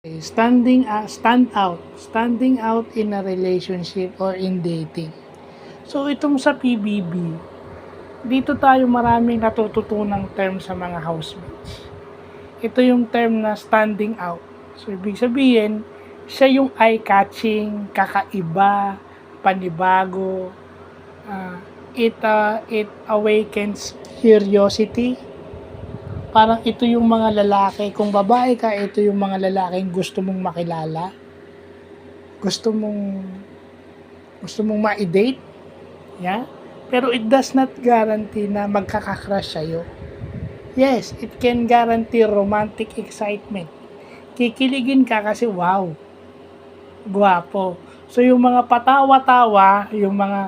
Standing out in a relationship or in dating. So itong sa PBB, dito tayo maraming natututunang term sa mga housemates. Ito yung term na standing out. So ibig sabihin, siya yung eye-catching, kakaiba, panibago. It awakens curiosity. Parang ito yung mga lalaki, kung babae ka, ito yung mga lalaking gusto mong makilala, gusto mong ma-date, yeah? Pero it does not guarantee na magkaka-crush sa'yo. Yes, it can guarantee romantic excitement. Kikiligin ka kasi wow, guwapo. So yung mga patawa-tawa, yung mga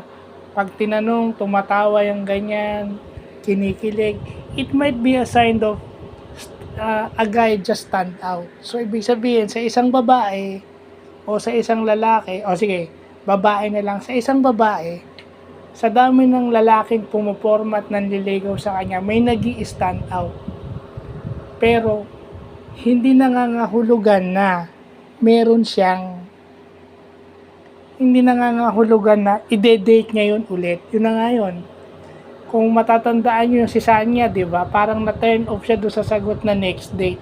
pag tinanong, tumatawa yung ganyan, kinikilig, it might be a sign of a guy just stand out. So, ibig sabihin, sa isang babae o sa isang lalaki, o sige, babae na lang, sa isang babae, sa dami ng lalaking pumuporma at nanliligaw sa kanya, may nag-i-stand out. Pero, hindi nangangahulugan na meron siyang ide-date ngayon ulit. Yun na nga yun. Kung matatandaan nyo yung si Sanya, di ba? Parang na-turn off siya doon sa sagot na next date.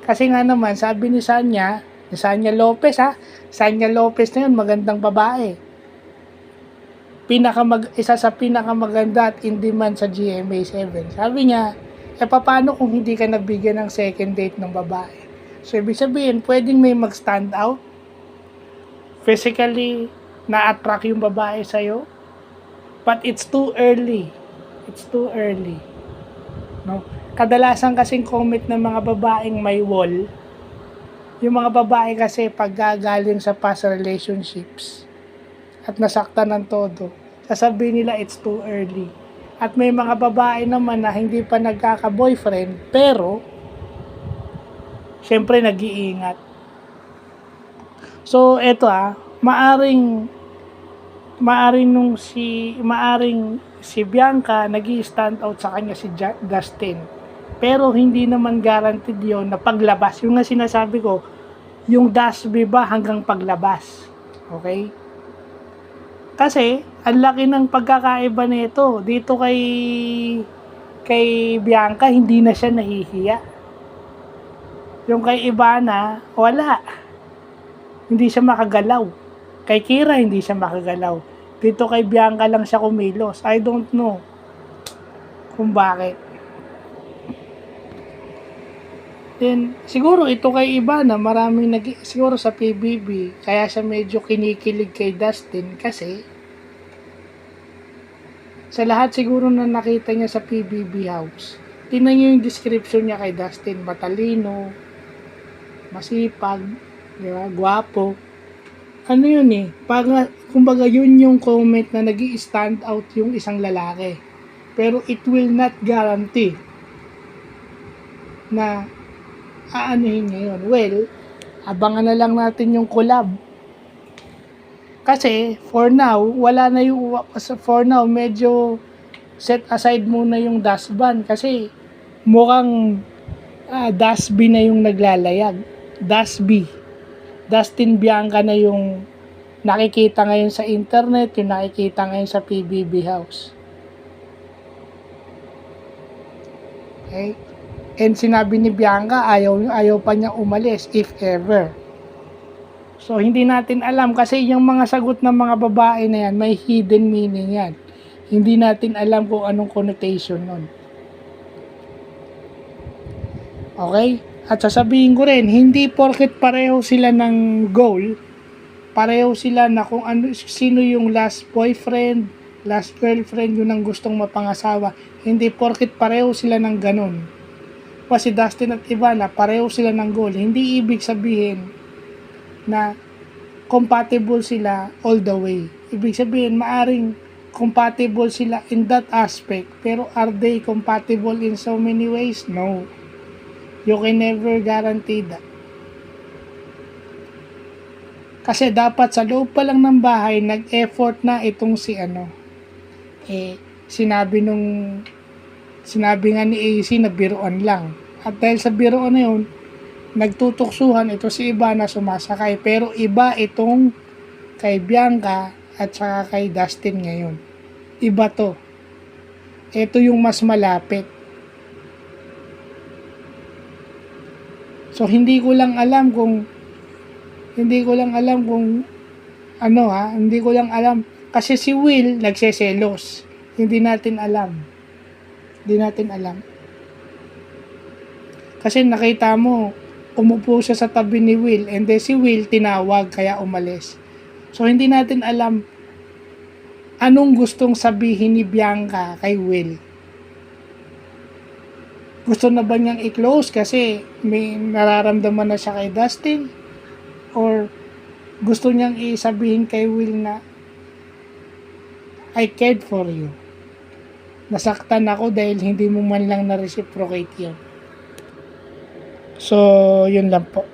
Kasi nga naman, sabi ni Sanya Lopez Sanya Lopez na yun, magandang babae. Isa sa pinakamaganda at in-demand sa GMA7. Sabi niya, paano kung hindi ka nabigyan ng second date ng babae? So, ibig sabihin, pwedeng may mag-stand out. Physically, na-attract yung babae sa'yo. But it's too early. No? Kadalasan kasing comment ng mga babaeng may wall, yung mga babae kasi pag gagaling sa past relationships at nasaktan ng todo, sasabihin nila it's too early. At may mga babae naman na hindi pa nagkaka-boyfriend, pero syempre nag-iingat. So eto maaring si Bianca nag-i-stand out sa kanya si Dustin. Pero hindi naman guaranteed yon na paglabas. Yung nga sinasabi ko, yung Dasby ba hanggang paglabas. Okay? Kasi, ang laki ng pagkakaiba nito. Dito kay Bianca, hindi na siya nahihiya. Yung kay Ivana, wala. Hindi siya makagalaw. Kay Kira, hindi siya makagalaw. Dito kay Bianca lang siya kumilos. I don't know kung bakit. Then, siguro ito kay Ivana, siguro sa PBB, kaya siya medyo kinikilig kay Dustin kasi sa lahat siguro na nakita niya sa PBB house. Tingnan niyo yung description niya kay Dustin, matalino, masipag, di ba, gwapo. Ano yun kumbaga yun yung comment na nag-i-stand out yung isang lalaki. Pero it will not guarantee na aanuhin niya yun. Well, abangan na lang natin yung collab. Kasi, for now, medyo set aside muna yung Dasban. Kasi, mukhang Dasby na yung naglalayag. Dustin Bianca na yung nakikita ngayon sa internet, yung nakikita ngayon sa PBB house. Okay? And sinabi ni Bianca, ayaw pa niya umalis, if ever. So, hindi natin alam kasi yung mga sagot ng mga babae na yan, may hidden meaning yan. Hindi natin alam kung anong connotation nun. Okay? At sasabihin ko rin, hindi porket pareho sila ng goal, pareho sila na kung sino yung last boyfriend, last girlfriend, yun ang gustong mapangasawa. Hindi porket pareho sila ng ganun. Si Dustin at Ivana, pareho sila ng goal. Hindi ibig sabihin na compatible sila all the way. Ibig sabihin, maaring compatible sila in that aspect, pero are they compatible in so many ways? No. You can never guarantee that. Kasi dapat sa loob pa lang ng bahay, nag-effort na itong sinabi nga ni AC na biruan lang. At dahil sa biruan na yun, nagtutuksuhan ito si Ivana sumasakay, pero iba itong kay Bianca at saka kay Dustin ngayon. Iba to. Ito yung mas malapit. So hindi ko lang alam kung hindi ko lang alam kasi si Will nagseselos. Hindi natin alam. Kasi nakita mo, umupo siya sa tabi ni Will and then si Will tinawag kaya umalis. So hindi natin alam anong gustong sabihin ni Bianca kay Will. Gusto na ba niyang i-close kasi may nararamdaman na siya kay Dustin? Or gusto niyang isabihin kay Will na I cared for you. Nasaktan ako dahil hindi mo man lang na-reciprocate yun. So, yun lang po.